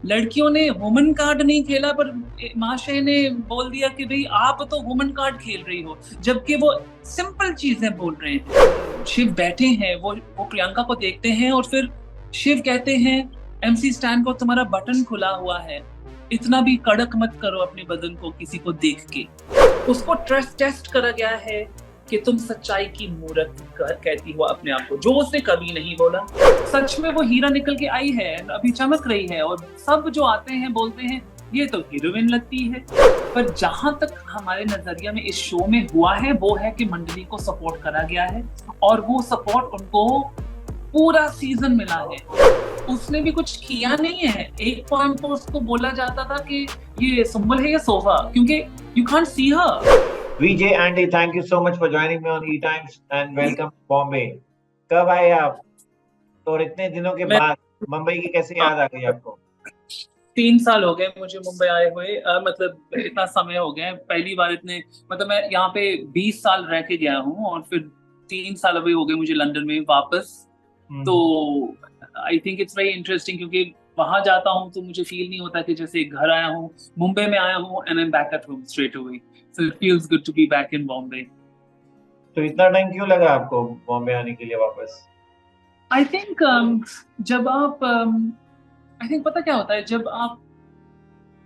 लड़कियों ने woman card नहीं खेला, पर महाशय ने बोल दिया कि भाई आप तो वुमन कार्ड खेल रही हो, जबकि वो सिंपल चीजें बोल रहे हैं। शिव बैठे हैं, वो प्रियंका को देखते हैं और फिर शिव कहते हैं, एमसी स्टैन को, तुम्हारा बटन खुला हुआ है, इतना भी कड़क मत करो अपने बदन को किसी को देख के। उसको ट्रस्ट टेस्ट करा गया है कि तुम सच्चाई की मूरत कहती हो अपने आप को, जो उसने कभी नहीं बोला। सच में वो हीरा निकल के आई है, अभी चमक रही है, और सब जो आते हैं बोलते हैं ये तो हीरोइन लगती है। पर जहां तक हमारे नजरिया में इस शो में हुआ है वो है कि मंडली को सपोर्ट करा गया है, और वो सपोर्ट उनको पूरा सीजन मिला है। उसने भी कुछ किया नहीं है। एक पॉइंट पर उसको बोला जाता था कि ये सुंबल है या सोफा, क्योंकि you can't see her. VJ Andy, thank you so much for joining me on E-Times and welcome to Bombay. कब आए आप? तो इतने दिनों के मैं बाद मुंबई की कैसे याद आ गई आपको? 3 साल हो गए मुझे मुंबई आए हुए, मतलब इतना समय हो गया है। पहली बार इतने, मतलब मैं यहाँ पे 20 साल रह के गया हूँ, और फिर 3 साल अभी हो गए मुझे लंदन में वापस। तो I think it's very interesting, क्योंकि वहां जाता हूँ तो मुझे फील नहीं होता कि जैसे घर आया हूँ। मुंबई में आया हूँ and I am back at home straight away, so it feels good to be back in Bombay. तो इतना टाइम क्यों लगा आपको बॉम्बे आने के लिए वापस? आई थिंक जब आप आई थिंक पता क्या होता है, जब आप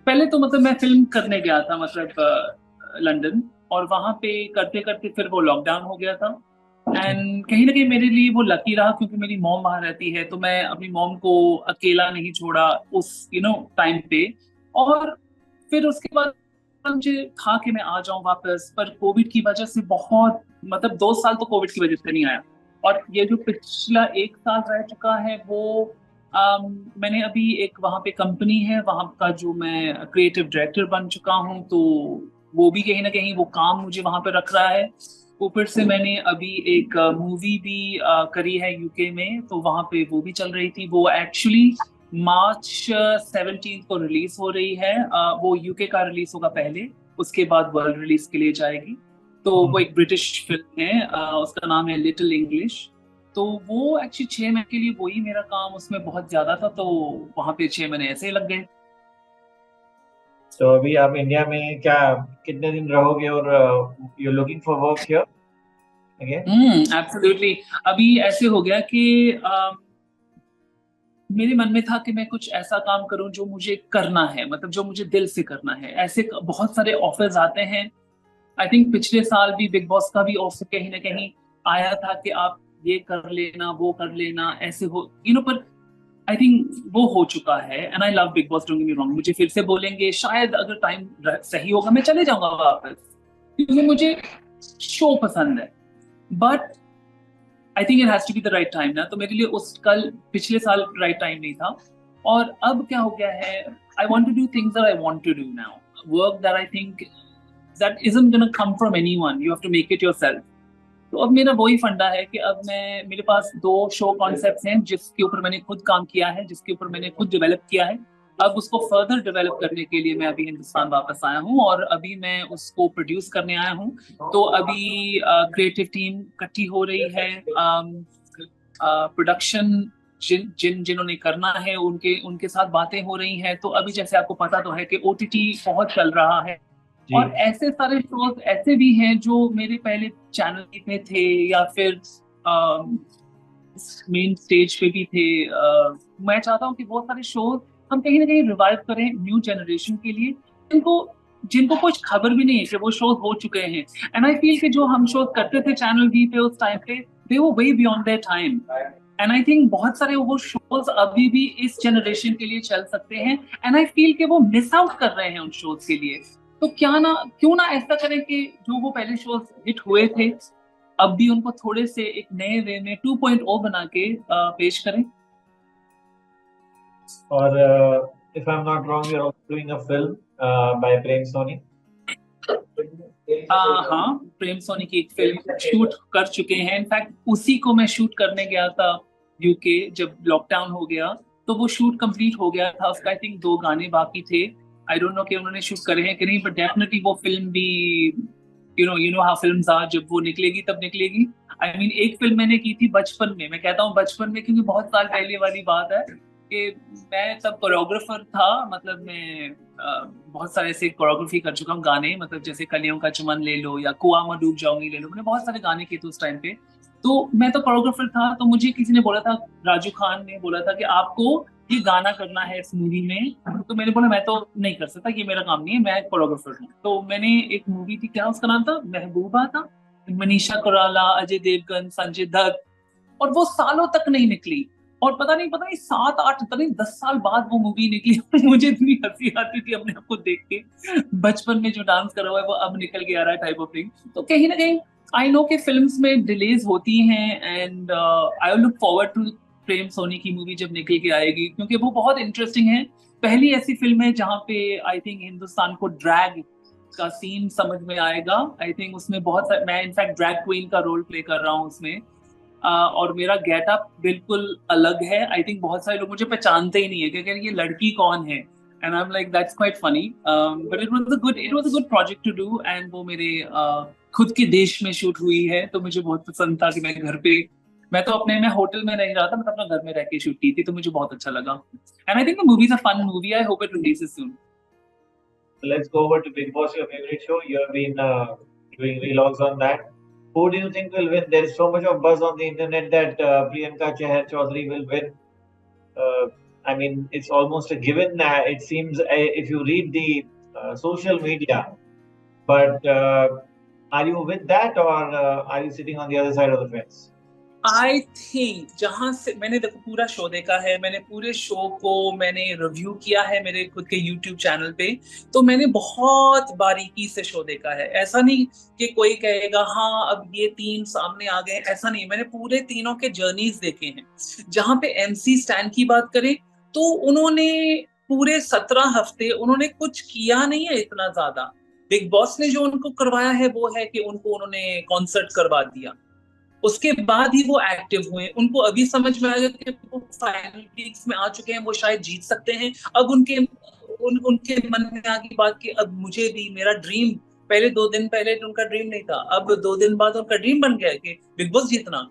पहले तो, मतलब मैं फिल्म करने गया था, मतलब लंदन, और वहां पे करते करते फिर वो लॉकडाउन हो गया था। एंड कहीं ना कहीं मेरे लिए वो लकी रहा, क्योंकि मेरी मॉम वहां रहती है, तो मैं अपनी मॉम को अकेला नहीं छोड़ा उस टाइम पे। और फिर उसके बाद मुझे था कि मैं आ जाऊं वापस, पर कोविड की वजह से बहुत, मतलब 2 साल तो कोविड की वजह से नहीं आया। और ये जो पिछला 1 साल रह चुका है वो, मैंने अभी एक वहाँ पे कंपनी है वहाँ का, जो मैं क्रिएटिव डायरेक्टर बन चुका हूँ, तो वो भी कहीं ना कहीं वो काम मुझे वहाँ पे रख रहा है। ऊपर से मैंने अभी एक मूवी भी करी है यूके में, तो वहाँ पे वो भी चल रही थी। वो एक्चुअली मार्च 17 को रिलीज हो रही है। वो यूके का रिलीज होगा पहले, उसके बाद वर्ल्ड रिलीज के लिए जाएगी। तो वो एक ब्रिटिश फिल्म है, उसका नाम है लिटिल इंग्लिश। तो वो एक्चुअली 6 महीने के लिए वही मेरा काम उसमें बहुत ज्यादा था, तो वहां पे 6 महीने ऐसे ही लग गए। तो अभी आप इंडिया में क्या कितने दिन रहोगे और you looking for work here again? Absolutely. अभी ऐसे हो गया कि मेरे मन में था कि मैं कुछ ऐसा काम करूं जो मुझे करना है, मतलब जो मुझे दिल से करना है। ऐसे बहुत सारे ऑफर्स आते हैं। आई थिंक पिछले साल भी बिग बॉस का भी ऑफर कहीं ना कहीं आया था कि आप ये कर लेना, वो कर लेना, ऐसे हो पर आई थिंक वो हो चुका है। And I love big boss, don't get me wrong, मुझे फिर से बोलेंगे शायद, अगर टाइम सही होगा मैं चले जाऊंगा वापस, क्योंकि मुझे शो पसंद है। But I think it has to be the right time ना, तो मेरे लिए उस कल पिछले साल राइट टाइम नहीं था। और अब क्या हो गया है, I want to do things that I want to do now, work that I think that isn't gonna come from anyone, you have to make it yourself. तो अब मेरा वही फंडा है कि अब मेरे पास 2 शो कॉन्सेप्ट्स हैं जिसके ऊपर मैंने खुद काम किया है, जिसके ऊपर मैंने खुद डेवलप किया है। अब उसको फर्दर डेवलप करने के लिए मैं अभी हिंदुस्तान वापस आया हूँ, और अभी मैं उसको प्रोड्यूस करने आया हूँ। तो अभी क्रिएटिव टीम इकट्ठी हो रही है, प्रोडक्शन जिन्होंने करना है उनके उनके साथ बातें हो रही हैं। तो अभी जैसे आपको पता तो है कि ओटीटी बहुत चल रहा है, जी। और ऐसे सारे शोज ऐसे भी हैं जो मेरे पहले चैनल पे थे, या फिर मेन स्टेज पे भी थे। मैं चाहता हूँ कि बहुत सारे शोज हम कहीं ना कहीं रिवाइव करें न्यू जनरेशन के लिए, जिनको जिनको कुछ खबर भी नहीं है कि वो शोज हो चुके हैं। एंड आई फील कि जो हम शोज करते थे चैनल वी पे उस टाइम पे, दे वो way beyond their time. And I think बहुत सारे वो शोज अभी भी इस जनरेशन के लिए चल सकते हैं। एंड आई फील कि वो मिस आउट कर रहे हैं उन शोज के लिए। तो क्यों ना ऐसा करें कि जो वो पहले शोज हिट हुए थे, अब भी उनको थोड़े से एक नए वे में 2.0 बना के पेश करें। और if I am not wrong you are also doing a film by Prem Soni. हाँ, प्रेम सोनी की एक फिल्म शूट कर चुके हैं। इनफैक्ट उसी को मैं शूट करने गया था यूके, जब लॉकडाउन हो गया तो वो शूट कंप्लीट हो गया था। उसका आई थिंक 2 गाने बाकी थे। आई डोंट नो कि उन्होंने शूट करे हैं कि नहीं, बट डेफिनेटली वो फिल्म भी, you know how films are, जब वो निकलेगी तब निकलेगी। आई मीन एक फिल्म मैंने की थी बचपन में, मैं कहता हूँ बचपन में क्योंकि बहुत साल पहले वाली बात है। कि मैं तब कोरियोग्राफर था, मतलब मैं बहुत सारे ऐसे कोरियोग्राफी कर चुका हूँ गाने, मतलब जैसे कलियों का चमन ले लो या कुआं में डूब जाऊंगी ले लो, मैंने बहुत सारे गाने किए थे उस टाइम पे। तो मैं तो कोरियोग्राफर था, तो मुझे किसी ने बोला था, राजू खान ने बोला था कि आपको ये गाना करना है इस मूवी में। तो मैंने बोला मैं तो नहीं कर सकता, ये मेरा काम नहीं है, मैं कोरियोग्राफर हूँ। तो मैंने एक मूवी थी, क्या उसका नाम था, महबूबा था, मनीषा कोइराला, अजय देवगन, संजय दत्त, और वो सालों तक नहीं निकली। और पता नहीं 7 8 पता नहीं 10 साल बाद वो मूवी निकली। मुझे इतनी हंसी आती थी अपने आप को देख के, बचपन में जो डांस करा हुआ है वो अब निकल के आ रहा है, टाइप ऑफ थिंग। तो कहीं ना कहीं आई नो कि फिल्म्स में डिलेज होती हैं, and I look forward to Prem Soni की मूवी जब निकल के आएगी, क्योंकि वो बहुत इंटरेस्टिंग है। पहली ऐसी फिल्म है जहाँ पे आई थिंक हिंदुस्तान को ड्रैग का सीन समझ में आएगा। आई थिंक उसमें बहुत मैं इनफैक्ट ड्रैग क्वीन का रोल प्ले कर रहा हूँ उसमें। और मेरा गेटअप बिल्कुल अलग है। आई थिंक बहुत सारे लोग मुझे पहचानते ही नहीं है, क्योंकि ये लड़की कौन है, and I am like that's quite funny. But it was a good project to do, and वो मेरे खुद के देश में शूट हुई है, तो मुझे बहुत पसंद था कि मैं तो अपने में होटल में नहीं रहा था, मैं तो अपना घर में रह के शूट की थी, तो मुझे बहुत अच्छा लगा। And I think the movie is a fun movie, I hope it releases soon. Let's go over to Big Boss, your favorite show. You have been doing vlogs on that. Who do you think will win? There is so much of buzz on the internet that Priyanka Chahar Chaudhary will win. Uh, I mean, it's almost a given. It seems if you read the social media. But are you with that, or are you sitting on the other side of the fence? I think जहां से मैंने देखो पूरा show देखा है, मैंने पूरे show को मैंने रिव्यू किया है मेरे खुद के यूट्यूब चैनल पे, तो मैंने बहुत बारीकी से शो देखा है। ऐसा नहीं कि कोई कहेगा हाँ अब ये तीन सामने आ गए, ऐसा नहीं, मैंने पूरे तीनों के जर्नीज देखे हैं। जहां पे एमसी स्टैन की बात करें, तो उन्होंने पूरे 17 हफ्ते उन्होंने कुछ किया नहीं है इतना ज्यादा। बिग बॉस ने जो उनको करवाया है वो है कि उनको उन्होंने कॉन्सर्ट करवा दिया, उसके बाद ही वो एक्टिव हुए। उनको अभी समझ में आया कि वो फाइनल वीक्स में आ चुके हैं, वो शायद जीत सकते हैं। अब उनके मन में आ गई बात कि अब मुझे भी मेरा ड्रीम, पहले 2 दिन पहले तो उनका ड्रीम नहीं था, अब 2 दिन बाद उनका ड्रीम बन गया है कि बिग बॉस जीतना।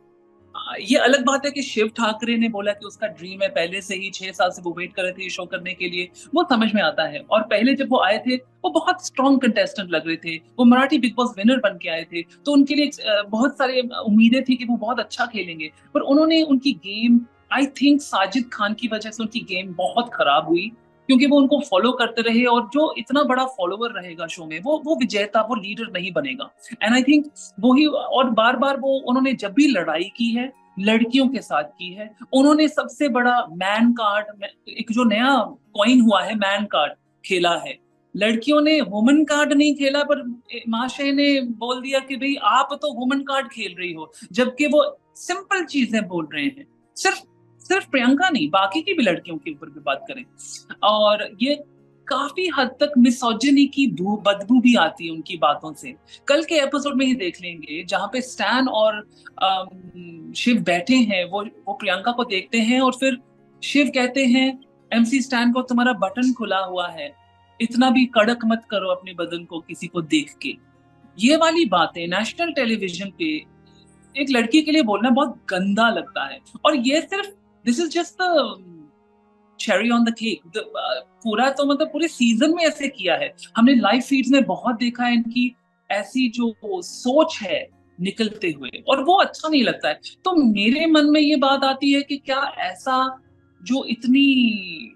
ये अलग बात है कि शिव ठाकरे ने बोला कि उसका ड्रीम है, पहले से ही 6 साल से वो वेट कर रहे थे शो करने के लिए, वो समझ में आता है। और पहले जब वो आए थे वो बहुत स्ट्रॉन्ग कंटेस्टेंट लग रहे थे, वो मराठी बिग बॉस विनर बन के आए थे, तो उनके लिए बहुत सारे उम्मीदें थी कि वो बहुत अच्छा खेलेंगे। पर उन्होंने उनकी game, I think Sajid Khan की वजह से उनकी गेम बहुत खराब हुई, क्योंकि वो उनको फॉलो करते रहे, और जो इतना बड़ा फॉलोवर रहेगा शो में वो विजेता, वो लीडर नहीं बनेगा। एंड आई थिंक वही, और बार बार वो उन्होंने जब भी लड़ाई की है लड़कियों के साथ की है, उन्होंने सबसे बड़ा मैन कार्ड, एक जो नया कॉइन हुआ है मैन कार्ड, खेला है। लड़कियों ने वुमन कार्ड नहीं खेला, पर महाशय ने बोल दिया कि भाई आप तो वुमन कार्ड खेल रही हो, जबकि वो सिंपल चीजें बोल रहे हैं। सिर्फ सिर्फ प्रियंका नहीं, बाकी की भी लड़कियों के ऊपर भी बात करें, और ये काफी हद तक मिसोजिनी की बदबू भी आती है उनकी बातों से। कल के एपिसोड में ही देख लेंगे, जहां पे स्टैन और शिव बैठे हैं, वो प्रियंका को देखते हैं, और फिर शिव कहते हैं एमसी स्टैन को, तुम्हारा बटन खुला हुआ है, इतना भी कड़क मत करो अपने बदन को किसी को देख के। ये वाली बातें नेशनल टेलीविजन पे एक लड़की के लिए बोलना बहुत गंदा लगता है। और ये सिर्फ, this is just the cherry on the cake, पूरा तो मतलब पूरे सीजन में ऐसे किया है। हमने लाइव फीड्स में बहुत देखा है इनकी ऐसी जो सोच है निकलते हुए, और वो अच्छा नहीं लगता है। तो मेरे मन में ये बात आती है कि क्या ऐसा, जो इतनी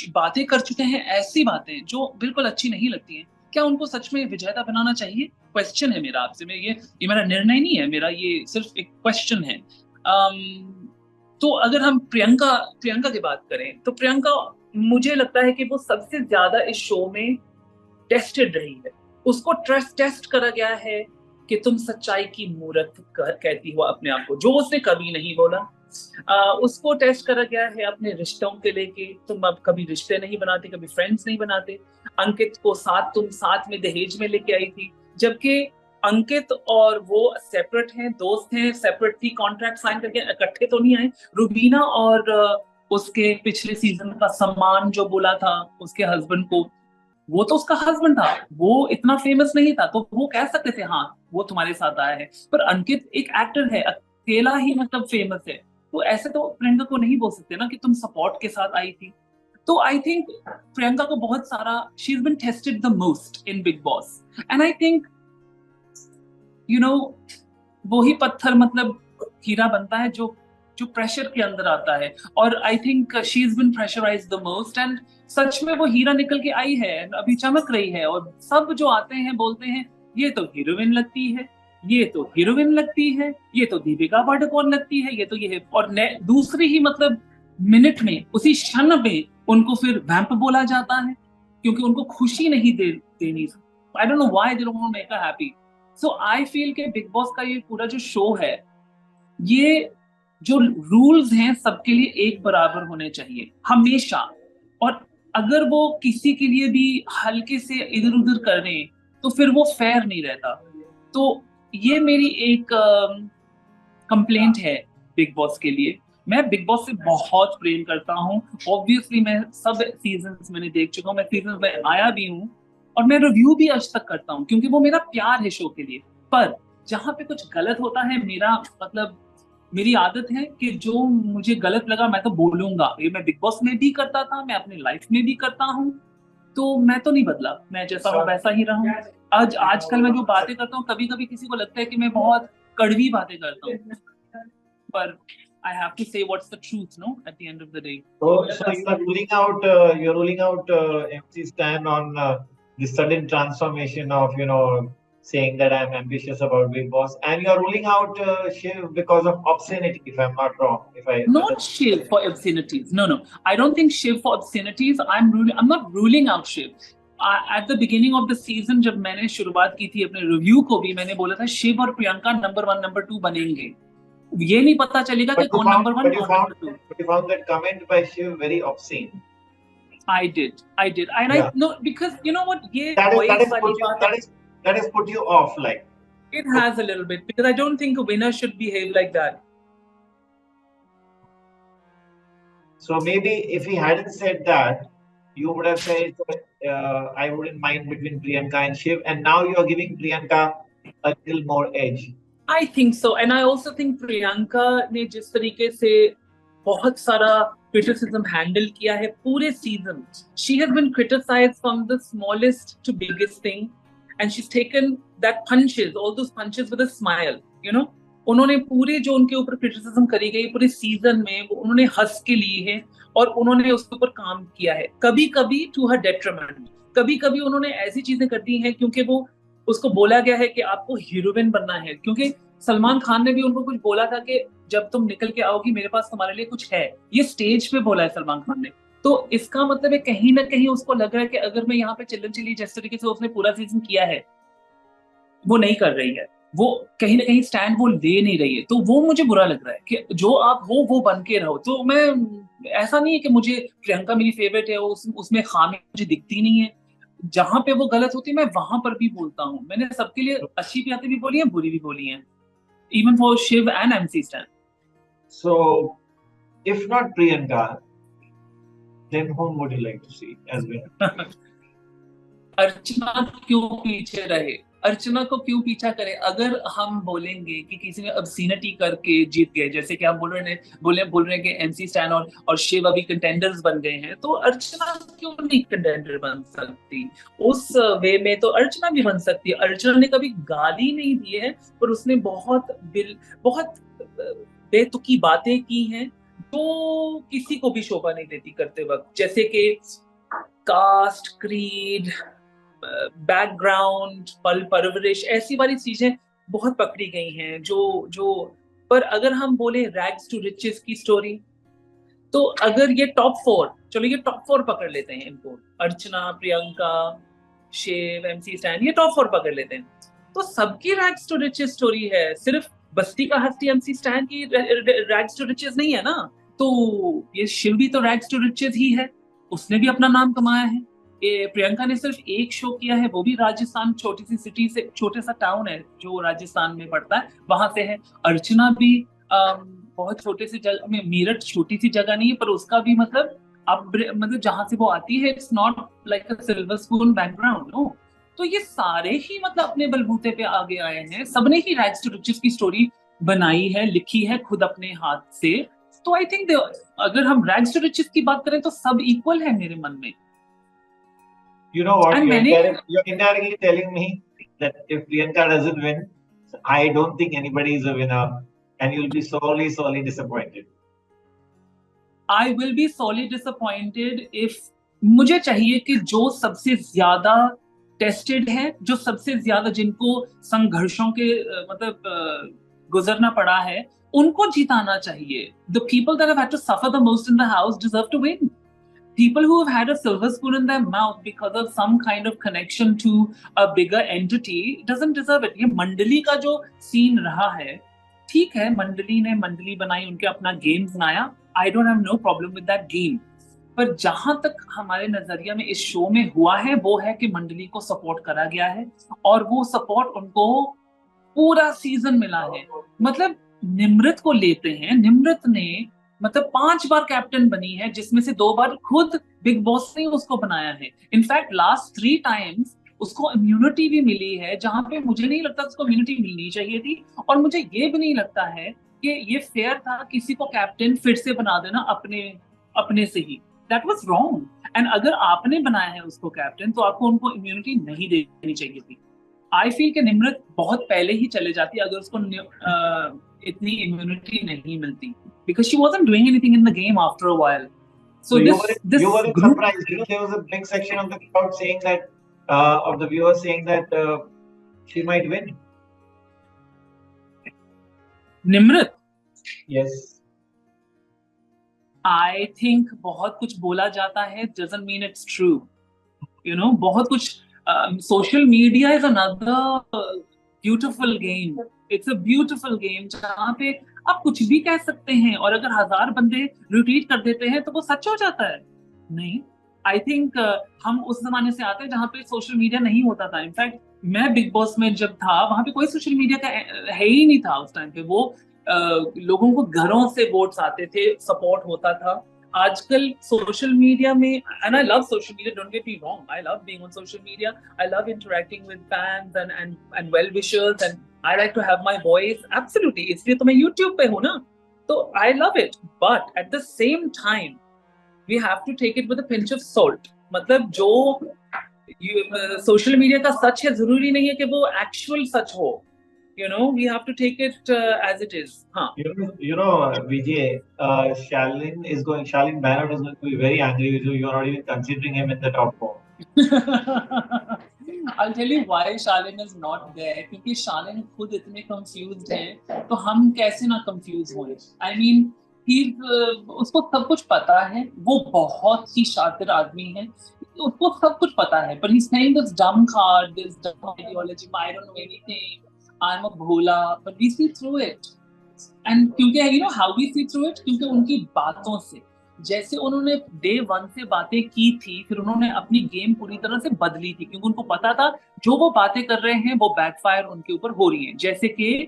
बातें कर चुके हैं, ऐसी बातें जो बिल्कुल अच्छी नहीं लगती हैं, क्या उनको सच में विजेता बनाना चाहिए? क्वेश्चन है मेरा आपसे। मैं ये मेरा निर्णय नहीं है, मेरा ये सिर्फ एक क्वेश्चन है। तो अगर हम प्रियंका प्रियंका की बात करें, तो प्रियंका, मुझे लगता है कि वो सबसे ज्यादा इस शो में टेस्टेड रही है। उसको टेस्ट करा गया है कि तुम सच्चाई की मूरत कहती हो अपने आप को, जो उसने कभी नहीं बोला। उसको टेस्ट करा गया है अपने रिश्तों के लेके, तुम अब कभी रिश्ते नहीं बनाते, कभी फ्रेंड्स नहीं बनाते। अंकित को तुम साथ में दहेज में लेके आई थी, जबकि अंकित और वो सेपरेट हैं, दोस्त हैं, सेपरेटली कॉन्ट्रैक्ट साइन करके इकट्ठे तो नहीं आए। रुबीना और उसके पिछले सीजन का सम्मान जो बोला था उसके हस्बैंड को, वो तो उसका हस्बैंड था, वो इतना फेमस नहीं था, तो वो कह सकते थे हाँ वो तुम्हारे साथ आया है। पर अंकित एक एक्टर है, अकेला ही मतलब फेमस है। तो ऐसे तो प्रियंका को नहीं बोल सकते ना कि तुम सपोर्ट के साथ आई थी। तो आई थिंक प्रियंका को बहुत सारा, she is been tested the most in Bigg Boss, and I think you know वो ही पत्थर मतलब हीरा बनता है जो जो प्रेशर के अंदर आता है, और I think she is been pressurized the most, and सच में वो हीरा निकल के आई है, अभी चमक रही है, और सब जो आते हैं बोलते हैं ये तो हीरोइन लगती है, ये तो हीरोइन लगती है, ये तो दीपिका पादुकोण लगती है, ये तो ये है, और दूसरी ही मतलब मिनट में, उसी क्षण में उनको फिर वैम्प बोला जाता है, क्योंकि उनको खुशी नहीं देनी। I don't know why they don't want to make her happy. So I feel कि बिग बॉस का ये पूरा जो शो है, ये जो रूल्स हैं सबके लिए एक बराबर होने चाहिए हमेशा, और अगर वो किसी के लिए भी हल्के से इधर उधर कर रहे हैं तो फिर वो फेयर नहीं रहता। तो ये मेरी एक कंप्लेंट है बिग बॉस के लिए। मैं बिग बॉस से बहुत प्रेम करता हूँ, ऑब्वियसली मैं सब सीजन्स मैंने देख चुका हूँ, मैं सीजन में आया भी हूँ, और मैं रिव्यू भी आज तक करता हूँ क्योंकि वो मेरा प्यार है शो के लिए। पर जहाँ पे कुछ गलत होता है, मेरा मतलब मेरी आदत है कि जो मुझे गलत लगा मैं तो बोलूंगा। ये मैं बिग बॉस में भी करता था, मैं अपनी लाइफ में भी करता हूँ, तो मैं तो नहीं बदला, मैं जैसा हूँ वैसा ही रहा हूँ। आजकल मैं जो बातें करता हूँ, कभी कभी किसी को लगता है कि मैं बहुत कड़वी बातें करता हूँ, पर I have to say what's the truth, no? At the end of the day. So you are ruling out MC Stan on the sudden transformation of saying that I'm ambitious about Big Boss, and you are ruling out Shiv because of obscenity, if I'm not wrong. If I Not Shiv for obscenities. No, no. I don't think Shiv for obscenities. I'm not ruling out Shiv. At the beginning of the season, जब मैंने शुरुआत की थी अपने review को भी, मैंने बोला था शिव और प्रियंका नंबर 1 नंबर 2 बनेंगे। ये नहीं पता चलेगा कि कौन नंबर 1 कौन number 2। But you found that comment by Shiv very obscene. I did, and yeah. I no, because you know what, that is put you off, like it has a little bit, because I don't think a winner should behave like that. So maybe if he hadn't said that, you would have said, I wouldn't mind between Priyanka and Shiv, and now you are giving Priyanka a little more edge. I think so, and I also think Priyanka ने जिस तरीके से बहुत सारा criticism handle किया है पूरे season, she has been criticized from the smallest to biggest thing, and she's taken that punches, all those punches with a smile, you know. उन्होंने पूरे जो उनके ऊपर क्रिटिसिज्म करी गई पूरे सीजन में, वो उन्होंने हंस के लिए है और उन्होंने उसके ऊपर काम किया है, कभी कभी टू हर डेट्रीमेंट, कभी कभी उन्होंने ऐसी चीजें कर दी हैं क्योंकि वो उसको बोला गया है कि आपको हीरोइन बनना है, क्योंकि सलमान खान ने भी उनको कुछ बोला था कि जब तुम निकल के आओगी मेरे पास तुम्हारे लिए कुछ है, ये स्टेज पे बोला है सलमान खान ने। तो इसका मतलब है कहीं ना कहीं उसको लग रहा है कि अगर मैं यहाँ पे चिल्लम चिल्ली जिस तरीके से उसने पूरा सीजन किया है वो नहीं कर रही है, वो कहीं ना कहीं स्टैंड वो ले नहीं रही है, तो वो मुझे बुरा लग रहा है कि जो आप हो वो बन के रहो। तो मैं, ऐसा नहीं है कि मुझे प्रियंका मेरी फेवरेट है, उसमें खामी मुझे दिखती नहीं है, जहां पे वो गलत होती है मैं वहां पर भी बोलता हूँ। मैंने सबके लिए अच्छी बातें भी बोली हैं, बुरी भी बोली हैं, even for Shiv and MC Stan. So, if not Priyanka, then whom would you like to see as winner? अर्चना क्यों पीछे रहे, अर्चना को क्यों पीछा करे? अगर हम बोलेंगे कि किसी ने obscenity करके जीत गए, जैसे कि हम बोल रहे हैं कि MC Stan और शिव अभी कंटेंडर्स बन गए हैं, तो अर्चना क्यों नहीं कंटेंडर बन सकती? उस वे में तो अर्चना भी बन सकती है। अर्चना ने कभी गाली नहीं दी है, पर उसने बहुत बेतुकी बातें की हैं जो किसी को भी शोभा नहीं देती करते वक्त, जैसे कि कास्ट, क्रीड, बैकग्राउंड, परवरिश, ऐसी वाली चीजें बहुत पकड़ी गई हैं जो पर अगर हम बोले रैग्स टू रिचेस की स्टोरी, तो अगर ये टॉप 4, चलो ये टॉप 4 पकड़ लेते हैं इनको, अर्चना, प्रियंका, शिव, MC Stan, ये टॉप 4 पकड़ लेते हैं, तो सबकी रैग्स टू रिचेस स्टोरी है, सिर्फ बस्ती का हस्ती MC Stan की रैग्स टू रिचेस नहीं है ना। तो ये शिव भी तो रैग्स टू रिचेस ही है, उसने भी अपना नाम कमाया है। प्रियंका ने सिर्फ एक शो किया है, वो भी राजस्थान, छोटी सी सिटी से, छोटे सा टाउन है जो राजस्थान में पड़ता है, वहां से है। अर्चना भी बहुत छोटे से जगह में, मेरठ छोटी सी जगह नहीं है, पर उसका भी मतलब जहां से वो आती है, it's not like a silver spoon background, no. तो ये सारे ही मतलब अपने बलबूते पे आगे आए हैं, सबने ही रैग्स टू रिचेस की स्टोरी बनाई है, लिखी है खुद अपने हाथ से, तो आई थिंक अगर हम रैग्स टू रिचेस की बात करें तो सब इक्वल है मेरे मन में. You know what? And You're indirectly telling me that if Priyanka doesn't win, I don't think anybody is a winner, and you'll be sorely disappointed. I will be sorely disappointed if मुझे चाहिए कि जो सबसे ज्यादा tested है, जो सबसे ज्यादा जिनको संघर्षों के गुजरना पड़ा है, उनको जिताना चाहिए. The people that have had to suffer the most in the house deserve to win. People who have had a silver spoon in their mouth because of some kind of connection to a bigger entity doesn't deserve it. ये मंडली का जो scene रहा है, ठीक है, मंडली ने मंडली बनाई, उनके अपना गेम बनाया. I don't have no problem with that game. पर जहां तक हमारे नजरिया में इस शो में हुआ है, वो है कि मंडली को सपोर्ट करा गया है और वो सपोर्ट उनको पूरा सीजन मिला है. मतलब निम्रत को लेते हैं, निम्रत ने मतलब 5 बार कैप्टन बनी है, जिसमें से 2 बार खुद बिग बॉस ने उसको बनाया है. इनफैक्ट लास्ट 3 टाइम्स उसको इम्यूनिटी भी मिली है, जहां पे मुझे नहीं लगता उसको इम्यूनिटी मिलनी चाहिए थी. और मुझे ये भी नहीं लगता है कि ये फेयर था किसी को कैप्टन फिर से बना देना अपने से ही. That was wrong. एंड अगर आपने बनाया है उसको कैप्टन, तो आपको उनको इम्यूनिटी नहीं देनी चाहिए थी. आई फील कि निम्रत बहुत पहले ही चले जाती अगर उसको इतनी इम्यूनिटी नहीं मिलती, because she wasn't doing anything in the game after a while. So you this were group, surprised. You know, there was a big section of the crowd saying that, of the viewers saying that she might win. Nimrat. Yes. I think बहुत कुछ बोला जाता है doesn't mean it's true. You know, बहुत कुछ social media is another beautiful game. It's a beautiful game जहाँ पे आप कुछ भी कह सकते हैं और अगर 1000 बंदे रिट्वीट कर देते हैं तो वो सच हो जाता है. नहीं, आई थिंक हम उस जमाने से आते हैं जहाँ पे सोशल मीडिया नहीं होता था. इनफैक्ट मैं बिग बॉस में जब था, वहां पे कोई सोशल मीडिया का है ही नहीं था उस टाइम पे. वो लोगों को घरों से वोट्स आते थे, सपोर्ट होता था. आजकल सोशल मीडिया में, and I love social media, don't get me wrong, I love being on social media, I love interacting with fans and well wishers, and I like to have my voice, absolutely. इसलिए तो मैं YouTube पे हूँ ना, तो I love it. But at the same time, we have to take it with a pinch of salt. मतलब जो social media का सच है, जरूरी नहीं है कि वो एक्चुअल सच हो. You know, we have to take it as it is. हाँ. You know, Vijay, Shalin Bannert is going to be very angry with you. You are not even considering him in the top 4. I'll tell you why Shalin is not there. क्योंकि Shalin खुद इतने confused है, तो हम कैसे ना confuse हों. I mean, उसको सब कुछ पता है, वो बहुत ही शातिर आदमी है, उसको सब कुछ पता है, but he's playing this dumb card, this dumb ideology. I don't know anything. I'm a bhola, but we see through it. And क्योंकि you know how we see through it? क्योंकि उनकी बातों से, जैसे उन्होंने डे 1 से बातें की थी, फिर उन्होंने अपनी गेम पूरी तरह से बदली थी, क्योंकि उनको पता था जो वो बातें कर रहे हैं वो बैकफायर उनके ऊपर हो रही है. जैसे कि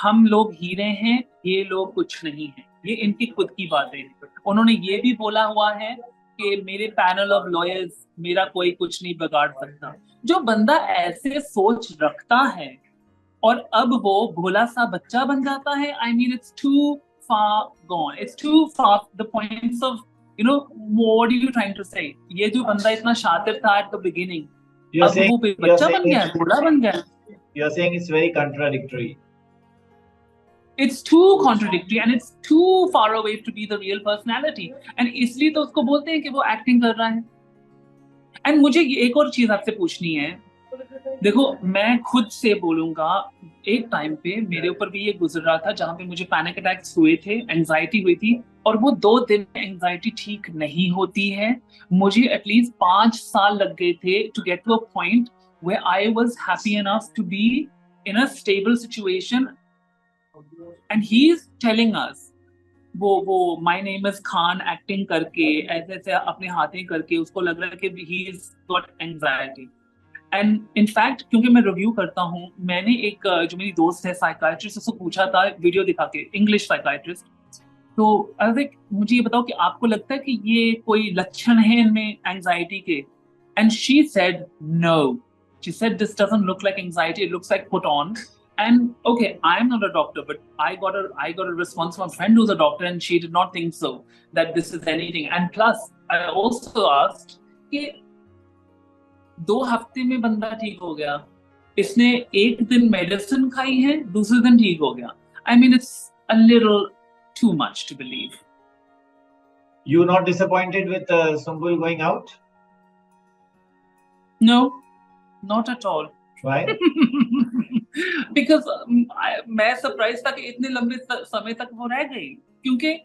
हम लोग हीरे हैं, ये लोग कुछ नहीं है, ये इनकी खुद की बातें हैं. उन्होंने ये भी बोला हुआ है कि मेरे पैनल ऑफ लॉयर्स, मेरा कोई कुछ नहीं बिगाड़ सकता. जो बंदा ऐसे सोच रखता है और अब वो भोला सा बच्चा बन जाता है, I mean it's too far gone. It's too far the points of, you know, what are you trying to say? ये जो बंदा इतना शातिर था at the beginning, अब वो बच्चा बन गया, बूढ़ा बन गया. You're saying it's very contradictory. It's too contradictory and it's too far away to be the real personality. And इसलिए तो उसको बोलते हैं कि वो acting कर रहा है. And मुझे एक और चीज आपसे पूछनी है. देखो, मैं खुद से बोलूंगा, एक टाइम पे मेरे ऊपर भी ये गुजर रहा था जहां पे मुझे पैनिक अटैक्स हुए थे, एंजाइटी हुई थी, और वो 2 दिन में एंजाइटी ठीक नहीं होती है. मुझे एटलीस्ट 5 साल लग गए थे to get to a point where I was happy enough to be in a stable situation. And he is telling us, वो my name is Khan acting करके, ऐसे ऐसे अपने हाथें करके उसको लग रहा है कि he is got anxiety. And in fact क्योंकि मैं रिव्यू करता हूँ, मैंने एक जो मेरी दोस्त है साइकाइट्रिस्ट, उसको पूछा था वीडियो दिखा के, इंग्लिश साइकाइट्रिस्ट, तो अरे मुझे ये बताओ कि आपको लगता है कि ये कोई लक्षण है इनमें एंजाइटी के? And she said no, she said this doesn't look like anxiety, it looks like put on. And okay, I'm not a doctor, but I got a response from a friend who's a doctor, and she did not think so that this is anything. And plus, I also asked कि 2 हफ्ते में बंदा ठीक हो गया, इसने एक दिन मेडिसिन खाई है, दूसरे दिन ठीक हो गया. I mean, it's a little too much to believe. You not disappointed with Sumbul going out? No, not at all. Why? Because मैं सरप्राइज था कि इतने लंबे समय तक वो रह गई, क्योंकि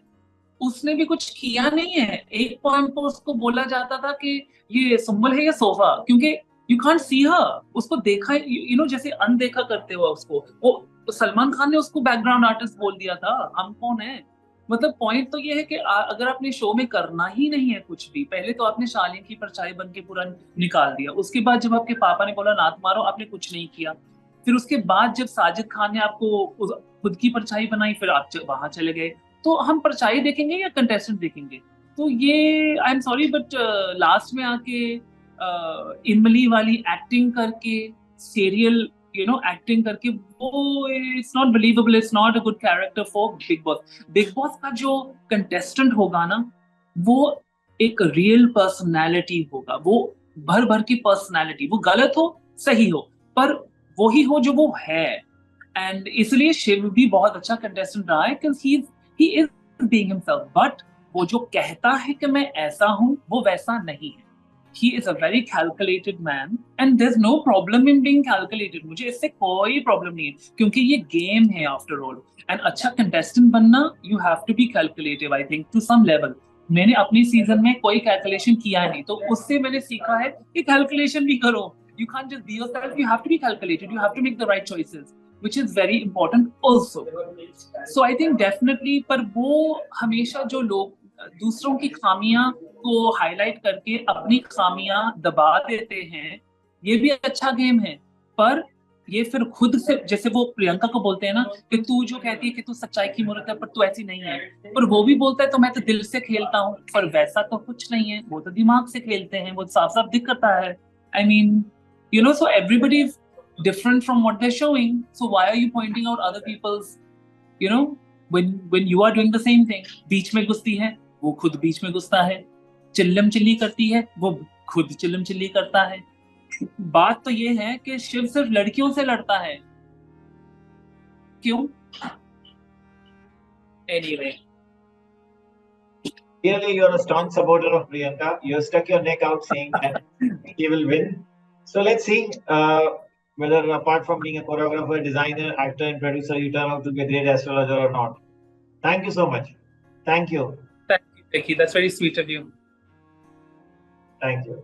उसने भी कुछ किया नहीं है. एक पॉइंट पर उसको बोला जाता था कि ये सुंबल है या सोफा, क्योंकि यू कांट सी हर. उसको देखा, यू नो, जैसे अनदेखा करते हो उसको. वो सलमान खान ने उसको बैकग्राउंड आर्टिस्ट बोल दिया था. हम कौन है? मतलब पॉइंट तो ये है कि अगर आपने शो में करना ही नहीं है कुछ भी, पहले तो आपने शालिनी की परछाई बन के पूरा निकाल दिया. उसके बाद जब आपके पापा ने बोला नाथ मारो, आपने कुछ नहीं किया. फिर उसके बाद जब साजिद खान ने आपको खुद की परछाई बनाई, फिर आप वहां चले गए. तो हम परछाई देखेंगे या कंटेस्टेंट देखेंगे? तो ये I am sorry but last में आके इमली वाली एक्टिंग करके, सीरियल एक्टिंग करके, वो it's not believable. It's not a good character for big boss. Big Boss का जो कंटेस्टेंट होगा ना, वो एक रियल पर्सनैलिटी होगा. वो भर भर की पर्सनैलिटी, वो गलत हो सही हो, पर वही हो जो वो है. एंड इसलिए शिव भी बहुत अच्छा कंटेस्टेंट रहा है, क्योंकि he is being himself. But वो जो कहता है कि मैं ऐसा हूं, वो वैसा नहीं है. He is a very calculated man and there's no problem in being calculated. मुझे इससे कोई प्रॉब्लम नहीं है, क्योंकि ये गेम है आफ्टर ऑल. एंड अच्छा कंटेस्टेंट बनना, you have to be calculative, I think, to some level. मैंने अपनी सीजन में कोई कैलकुलेशन किया नहीं, तो उससे मैंने सीखा है कि कैलकुलेशन भी करो. You can't just be yourself, you have to be calculated, you have to make the right choices, which is very important also. So I think definitely, पर वो हमेशा जो लोग दूसरों की खामियां को हाईलाइट करके अपनी खामियां दबा देते हैं, ये भी अच्छा गेम है. पर ये फिर खुद से, जैसे वो प्रियंका को बोलते हैं ना कि तू जो कहती है कि तू सच्चाई की मूर्त है, पर तू ऐसी नहीं है. पर वो भी बोलता है तो मैं तो दिल से खेलता हूँ, पर वैसा तो कुछ नहीं है. वो तो दिमाग से खेलते हैं, वो साफ साफ दिखता है. I mean, you know, so everybody is different from what they're showing. So why are you pointing out other people's, you know, when you are doing the same thing? बीच में घुसती है, वो खुद बीच में घुसता है. चिल्लम चिल्ली करती है, वो खुद चिल्लम चिल्ली करता है. बात तो ये है कि शिव सिर्फ लड़कियों से लड़ता है. क्यों? Anyway. Clearly, you're a staunch supporter of Priyanka. You stuck your neck out saying that she will win. So let's see whether, apart from being a choreographer, designer, actor, and producer, you turn out to be a great astrologer or not. Thank you so much. Thank you. Thank you, Vicky. That's very sweet of you. Thank you.